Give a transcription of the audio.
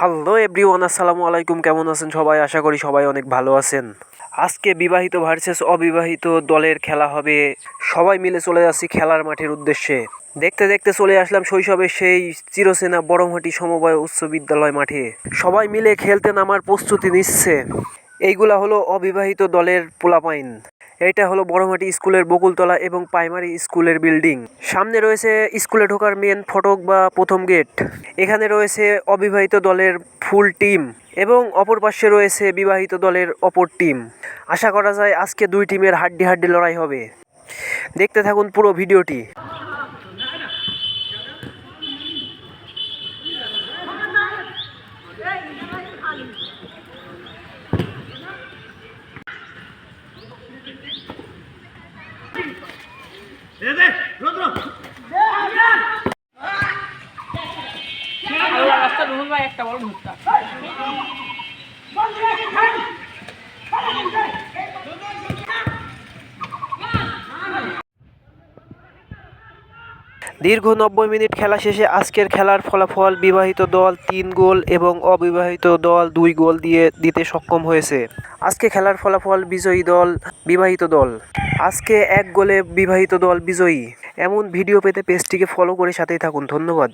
Hello everyone, আসসালামু আলাইকুম। কেমন আছেন সবাই? আশা করি সবাই অনেক ভালো আছেন। আজকে বিবাহিত ভার্সেস অবিবাহিত দলের খেলা হবে। সবাই মিলে চলে যাচ্ছি খেলার মাঠের উদ্দেশ্যে। দেখতে দেখতে চলে আসলাম শৈশবের সেই চিরচেনা বড়মাটি সমবায় উচ্চ বিদ্যালয় মাঠে। সবাই মিলে খেলতে নামার প্রস্তুতি নিচ্ছে। এইগুলা হলো অবিবাহিত দলের পোলাপাইন। এটা হলো বড়মাটি স্কুলের বকুলতলা এবং প্রাইমারি স্কুলের বিল্ডিং। সামনে রয়েছে স্কুলে ঢোকার মেন ফটক বা প্রথম গেট। এখানে রয়েছে অবিবাহিত দলের ফুল টিম এবং অপর পাশে রয়েছে বিবাহিত দলের অপর টিম। আশা করা যায় আজকে দুই টিমের হাড্ডি লড়াই হবে। দেখতে থাকুন পুরো ভিডিওটি। একটা বড় ভুট্টা দীর্ঘ 90 মিনিট খেলা শেষে আজকের খেলার ফলাফল বিবাহিত দল 3 গোল এবং অবিবাহিত দল 2 গোল দিতে সক্ষম হয়েছে। আজকে খেলার ফলাফল বিজয়ী দল বিবাহিত দল। আজকে 1 গোলে বিবাহিত দল বিজয়ী। এমন ভিডিও পেতে পেজটিকে ফলো করে সাথেই থাকুন। ধন্যবাদ।